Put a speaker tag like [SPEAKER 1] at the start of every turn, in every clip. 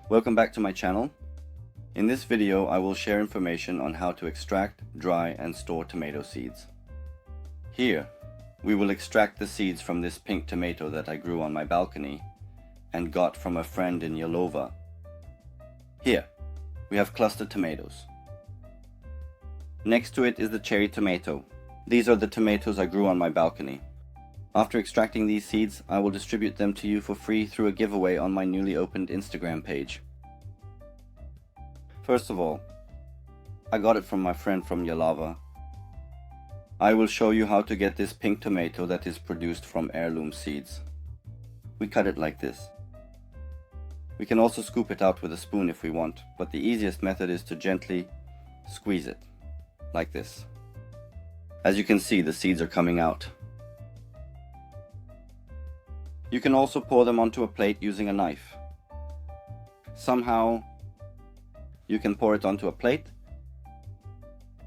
[SPEAKER 1] Welcome back to my channel. In this video I will share information on how to extract, dry and store tomato seeds. Here we will extract the seeds from this pink tomato that I grew on my balcony and got from a friend in Yalova. Here we have clustered tomatoes. Next to it is the cherry tomato. These are the tomatoes I grew on my balcony. After extracting these seeds, I will distribute them to you for free through a giveaway on my newly opened Instagram page. First of all, I got it from my friend from Yalova. I will show you how to get this pink tomato that is produced from heirloom seeds. We cut it like this. We can also scoop it out with a spoon if we want, but the easiest method is to gently squeeze it, like this. As you can see, the seeds are coming out. You can also pour them onto a plate using a knife. Somehow you can pour it onto a plate.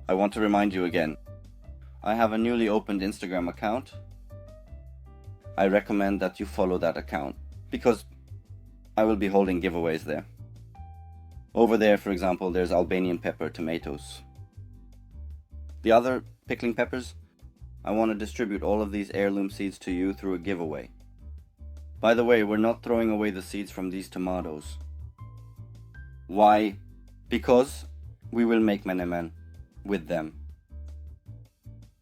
[SPEAKER 1] I want to remind you again, I have a newly opened Instagram account. I recommend that you follow that account because I will be holding giveaways there. Over there, for example, there's Albanian pepper tomatoes. The other pickling peppers, I want to distribute all of these heirloom seeds to you through a giveaway. By the way, we're not throwing away the seeds from these tomatoes. Why? Because we will make menemen with them.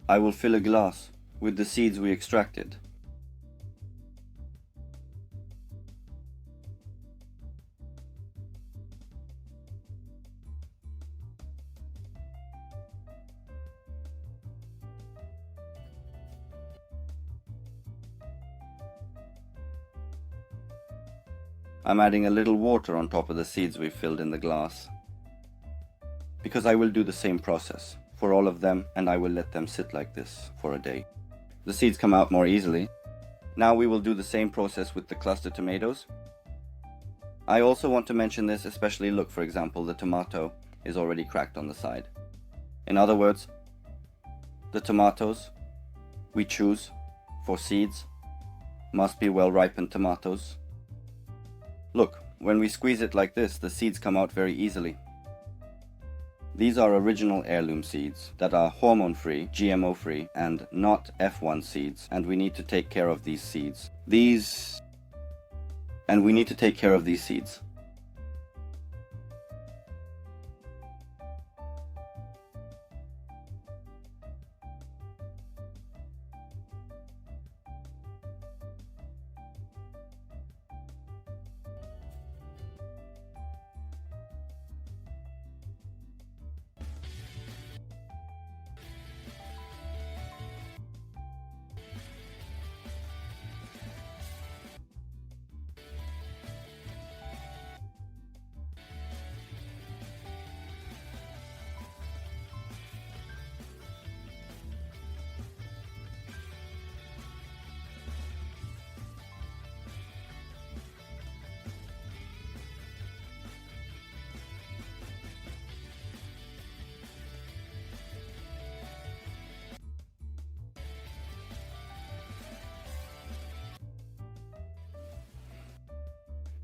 [SPEAKER 1] I will fill a glass with the seeds we extracted. I'm adding a little water on top of the seeds we filled in the glass, because I will do the same process for all of them and I will let them sit like this for a day. The seeds come out more easily. Now we will do the same process with the clustered tomatoes. I also want to mention this, especially look, for example, the tomato is already cracked on the side. In other words, the tomatoes we choose for seeds must be well ripened tomatoes. Look, when we squeeze it like this, the seeds come out very easily. These are original heirloom seeds that are hormone-free, GMO-free, and not F1 seeds, and we need to take care of these seeds.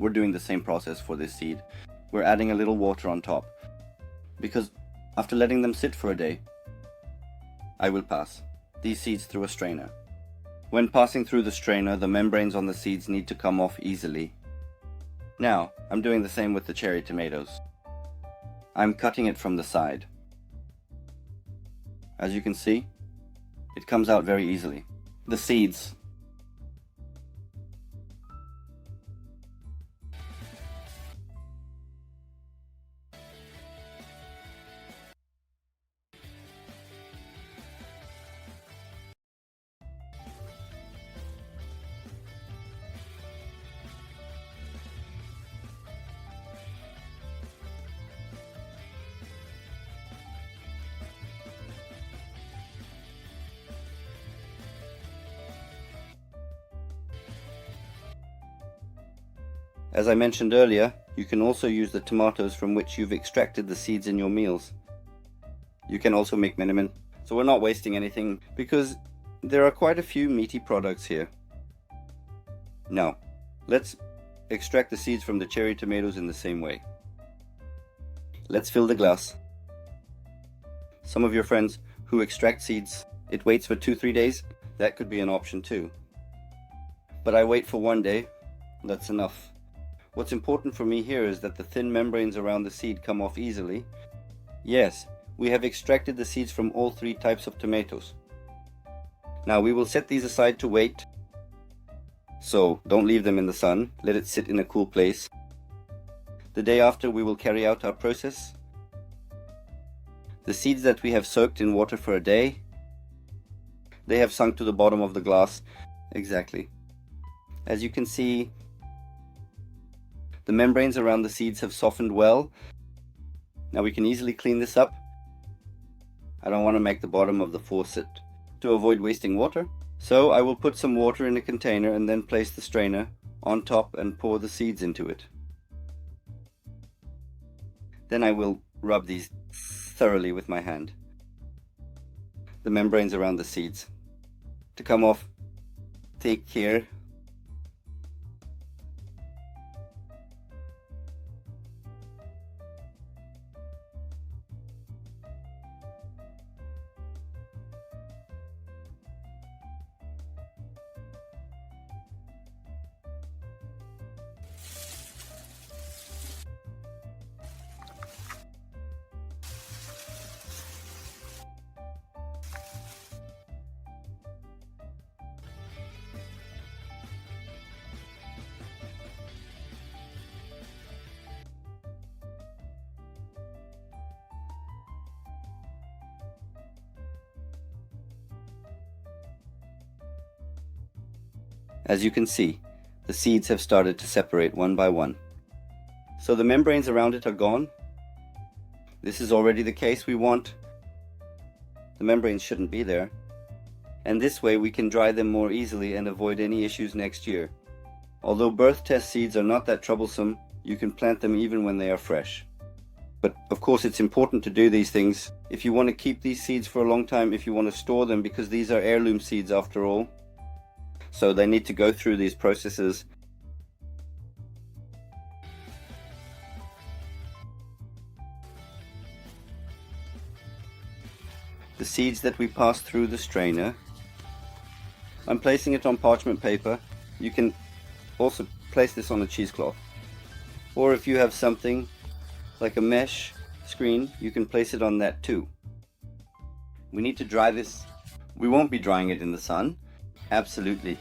[SPEAKER 1] We're doing the same process for this seed. We're adding a little water on top, because after letting them sit for a day, I will pass these seeds through a strainer. When passing through the strainer, the membranes on the seeds need to come off easily. Now, I'm doing the same with the cherry tomatoes. I'm cutting it from the side. As you can see, it comes out very easily. The seeds As I mentioned earlier, you can also use the tomatoes from which you've extracted the seeds in your meals. You can also make menemen, so we're not wasting anything because there are quite a few meaty products here. Now, let's extract the seeds from the cherry tomatoes in the same way. Let's fill the glass. Some of your friends who extract seeds, it waits for 2-3 days. That could be an option too. But I wait for 1 day. That's enough. What's important for me here is that the thin membranes around the seed come off easily. Yes, we have extracted the seeds from all 3 types of tomatoes. Now we will set these aside to wait. So don't leave them in the sun, let it sit in a cool place. The day after we will carry out our process. The seeds that we have soaked in water for a day, they have sunk to the bottom of the glass. Exactly. As you can see, the membranes around the seeds have softened well. Now we can easily clean this up. I don't want to make the bottom of the faucet to avoid wasting water. So I will put some water in a container and then place the strainer on top and pour the seeds into it. Then I will rub these thoroughly with my hand. The membranes around the seeds to come off thick here. As you can see, the seeds have started to separate one by one. So the membranes around it are gone. This is already the case we want. The membranes shouldn't be there. And this way we can dry them more easily and avoid any issues next year. Although birth test seeds are not that troublesome, you can plant them even when they are fresh. But of course it's important to do these things if you want to keep these seeds for a long time, if you want to store them, because these are heirloom seeds after all. So they need to go through these processes. The seeds that we pass through the strainer, I'm placing it on parchment paper. You can also place this on a cheesecloth. Or if you have something like a mesh screen, you can place it on that too. We need to dry this. We won't be drying it in the sun. Absolutely.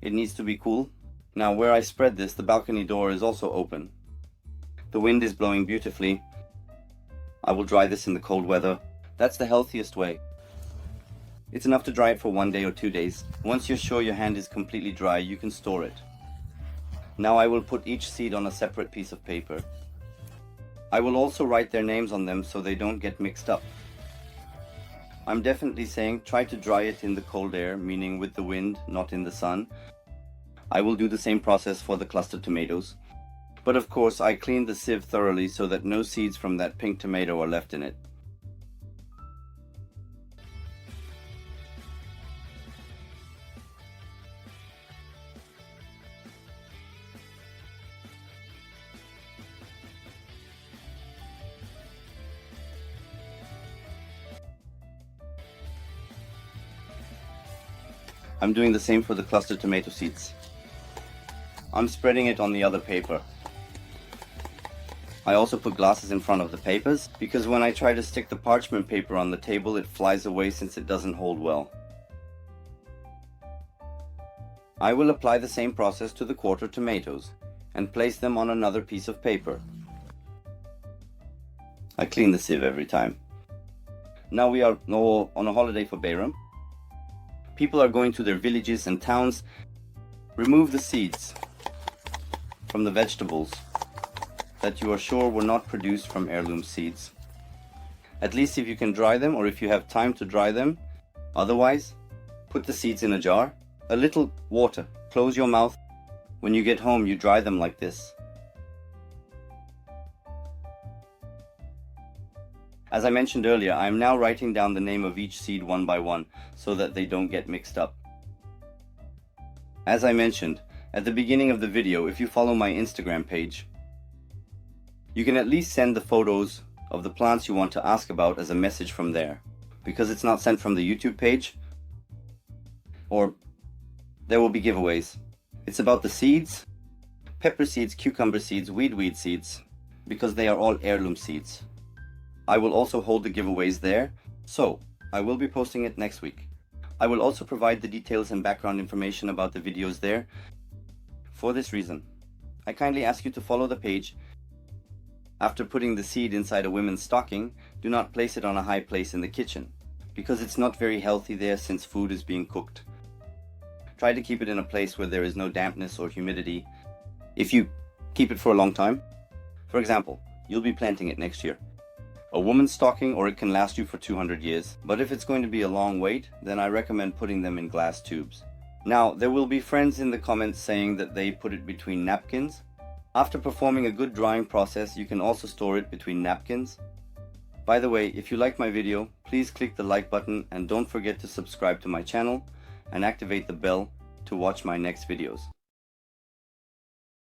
[SPEAKER 1] It needs to be cool. Now where I spread this, the balcony door is also open. The wind is blowing beautifully. I will dry this in the cold weather. That's the healthiest way. It's enough to dry it for 1 day or 2 days. Once you're sure your hand is completely dry, you can store it. Now I will put each seed on a separate piece of paper. I will also write their names on them so they don't get mixed up. I'm definitely saying try to dry it in the cold air, meaning with the wind, not in the sun. I will do the same process for the clustered tomatoes. But of course I cleaned the sieve thoroughly so that no seeds from that pink tomato are left in it. I'm doing the same for the clustered tomato seeds. I'm spreading it on the other paper. I also put glasses in front of the papers, because when I try to stick the parchment paper on the table, it flies away since it doesn't hold well. I will apply the same process to the quarter tomatoes, and place them on another piece of paper. I clean the sieve every time. Now we are all on a holiday for Heirloom. People are going to their villages and towns. Remove the seeds from the vegetables that you are sure were not produced from heirloom seeds. At least if you can dry them, or if you have time to dry them. Otherwise, put the seeds in a jar. A little water. Close your mouth. When you get home, you dry them like this. As I mentioned earlier, I am now writing down the name of each seed one by one, so that they don't get mixed up. As I mentioned, at the beginning of the video, if you follow my Instagram page, you can at least send the photos of the plants you want to ask about as a message from there, because it's not sent from the YouTube page, or there will be giveaways. It's about the seeds, pepper seeds, cucumber seeds, weed seeds, because they are all heirloom seeds. I will also hold the giveaways there, so I will be posting it next week. I will also provide the details and background information about the videos there. For this reason, I kindly ask you to follow the page. After putting the seed inside a women's stocking, do not place it on a high place in the kitchen, because it's not very healthy there since food is being cooked. Try to keep it in a place where there is no dampness or humidity. If you keep it for a long time, for example, you'll be planting it next year. A woman's stocking, or it can last you for 200 years, but if it's going to be a long wait, then I recommend putting them in glass tubes. Now, there will be friends in the comments saying that they put it between napkins. After performing a good drying process, you can also store it between napkins. By the way, if you like my video, please click the like button and don't forget to subscribe to my channel and activate the bell to watch my next videos.